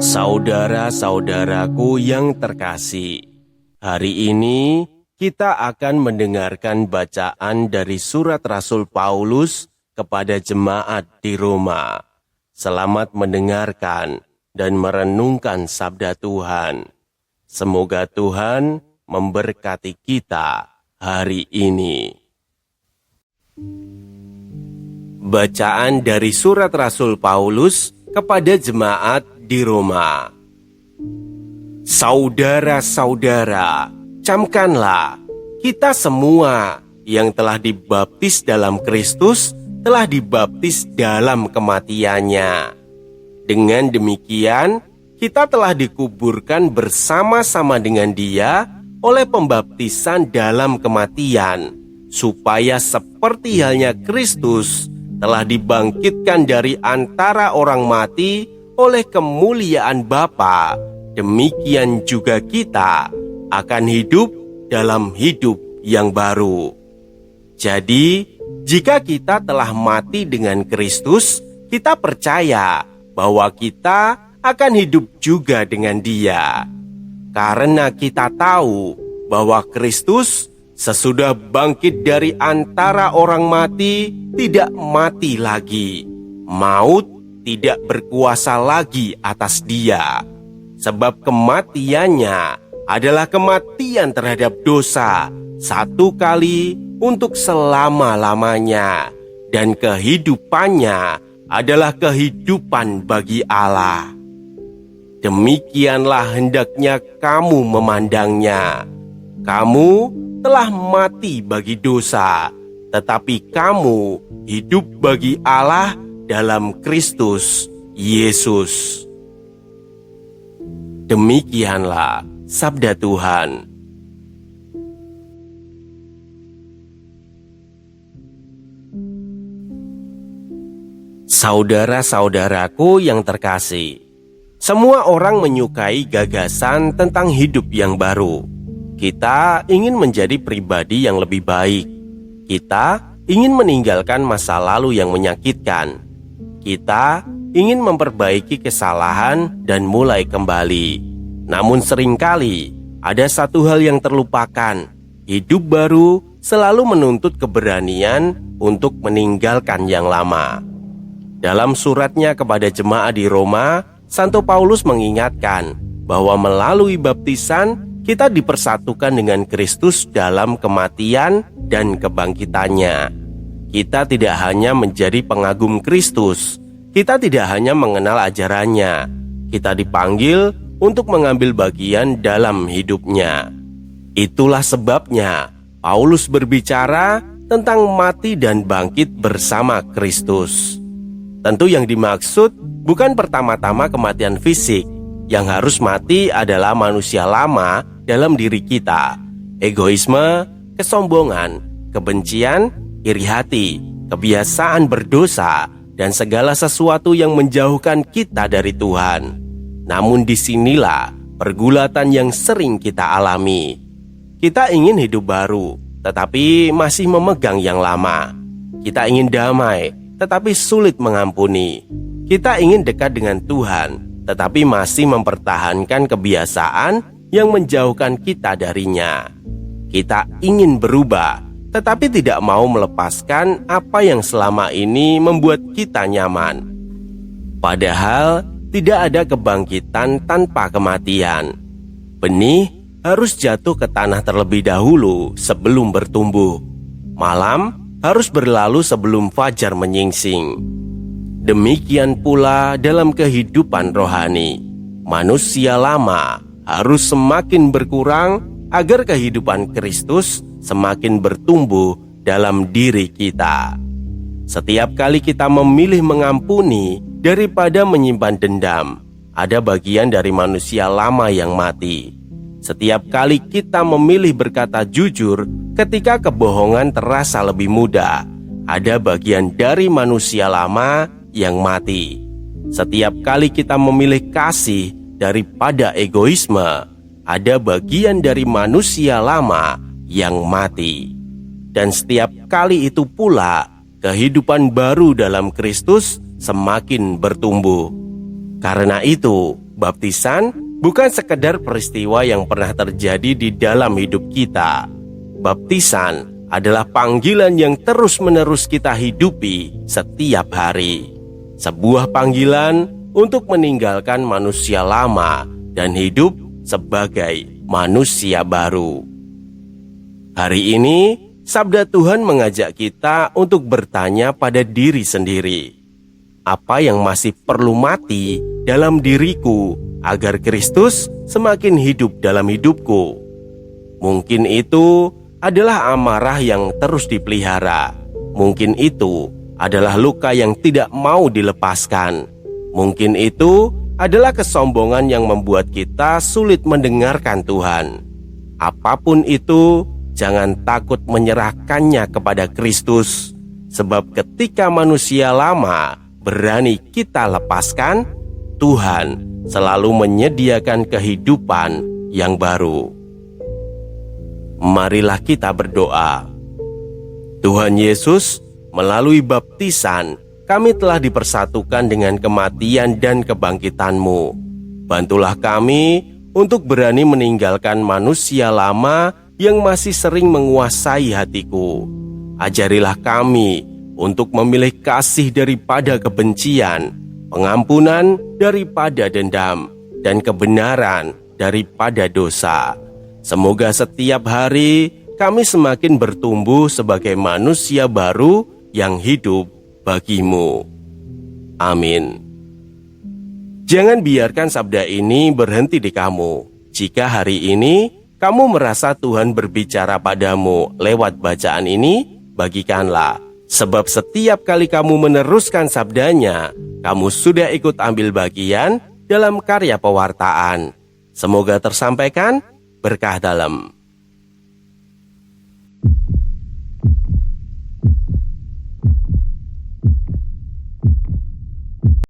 Saudara-saudaraku yang terkasih, hari ini kita akan mendengarkan bacaan dari surat Rasul Paulus kepada jemaat di Roma. Selamat mendengarkan dan merenungkan sabda Tuhan. Semoga Tuhan memberkati kita hari ini. Bacaan dari surat Rasul Paulus kepada jemaat di Roma. Saudara-saudara, camkanlah, kita semua yang telah dibaptis dalam Kristus telah dibaptis dalam kematiannya. Dengan demikian, kita telah dikuburkan bersama-sama dengan Dia oleh pembaptisan dalam kematian, supaya seperti halnya Kristus telah dibangkitkan dari antara orang mati oleh kemuliaan Bapa, demikian juga kita akan hidup dalam hidup yang baru. Jadi, jika kita telah mati dengan Kristus, kita percaya bahwa kita akan hidup juga dengan Dia. Karena kita tahu bahwa Kristus sesudah bangkit dari antara orang mati, tidak mati lagi. Maut tidak berkuasa lagi atas Dia. Sebab kematiannya adalah kematian terhadap dosa, satu kali untuk selama-lamanya. Dan kehidupannya adalah kehidupan bagi Allah. Demikianlah hendaknya kamu memandangnya. Kamu telah mati bagi dosa, tetapi kamu hidup bagi Allah dalam Kristus Yesus. Demikianlah sabda Tuhan. Saudara-saudaraku yang terkasih, semua orang menyukai gagasan tentang hidup yang baru. Kita ingin menjadi pribadi yang lebih baik. Kita ingin meninggalkan masa lalu yang menyakitkan. Kita ingin memperbaiki kesalahan dan mulai kembali. Namun seringkali ada satu hal yang terlupakan. Hidup baru selalu menuntut keberanian untuk meninggalkan yang lama. Dalam suratnya kepada jemaat di Roma, Santo Paulus mengingatkan bahwa melalui baptisan kita dipersatukan dengan Kristus dalam kematian dan kebangkitannya. Kita tidak hanya menjadi pengagum Kristus, kita tidak hanya mengenal ajarannya, kita dipanggil untuk mengambil bagian dalam hidupnya. Itulah sebabnya Paulus berbicara tentang mati dan bangkit bersama Kristus. Tentu yang dimaksud bukan pertama-tama kematian fisik. Yang harus mati adalah manusia lama dalam diri kita. Egoisme, kesombongan, kebencian, iri hati, kebiasaan berdosa, dan segala sesuatu yang menjauhkan kita dari Tuhan. Namun disinilah pergulatan yang sering kita alami. Kita ingin hidup baru, tetapi masih memegang yang lama. Kita ingin damai, tetapi sulit mengampuni. Kita ingin dekat dengan Tuhan, tetapi masih mempertahankan kebiasaan yang menjauhkan kita darinya. Kita ingin berubah, tetapi tidak mau melepaskan apa yang selama ini membuat kita nyaman. Padahal tidak ada kebangkitan tanpa kematian. Benih harus jatuh ke tanah terlebih dahulu sebelum bertumbuh. Malam harus berlalu sebelum fajar menyingsing. Demikian pula dalam kehidupan rohani. Manusia lama harus semakin berkurang agar kehidupan Kristus semakin bertumbuh dalam diri kita. Setiap kali kita memilih mengampuni daripada menyimpan dendam, ada bagian dari manusia lama yang mati. Setiap kali kita memilih berkata jujur ketika kebohongan terasa lebih mudah, ada bagian dari manusia lama yang mati. Setiap kali kita memilih kasih daripada egoisme, ada bagian dari manusia lama yang mati. Dan setiap kali itu pula kehidupan baru dalam Kristus semakin bertumbuh. Karena itu, Baptisan bukan sekedar peristiwa yang pernah terjadi di dalam hidup kita. Baptisan adalah panggilan yang terus-menerus kita hidupi setiap hari. Sebuah panggilan untuk meninggalkan manusia lama dan hidup sebagai manusia baru. Hari ini, sabda Tuhan mengajak kita untuk bertanya pada diri sendiri. Apa yang masih perlu mati dalam diriku agar Kristus semakin hidup dalam hidupku? Mungkin itu adalah amarah yang terus dipelihara. Mungkin itu adalah luka yang tidak mau dilepaskan. Mungkin itu adalah kesombongan yang membuat kita sulit mendengarkan Tuhan. Apapun itu, jangan takut menyerahkannya kepada Kristus. Sebab ketika manusia lama berani kita lepaskan, Tuhan selalu menyediakan kehidupan yang baru. Marilah kita berdoa. Tuhan Yesus, melalui baptisan, kami telah dipersatukan dengan kematian dan kebangkitan-Mu. Bantulah kami untuk berani meninggalkan manusia lama yang masih sering menguasai hatiku. Ajarilah kami untuk memilih kasih daripada kebencian, pengampunan daripada dendam, dan kebenaran daripada dosa. Semoga setiap hari kami semakin bertumbuh sebagai manusia baru yang hidup bagi-Mu. Amin. Jangan biarkan sabda ini berhenti di kamu. Jika hari ini kamu merasa Tuhan berbicara padamu lewat bacaan ini, bagikanlah. Sebab setiap kali kamu meneruskan sabdanya, kamu sudah ikut ambil bagian dalam karya pewartaan. Semoga tersampaikan berkah dalam.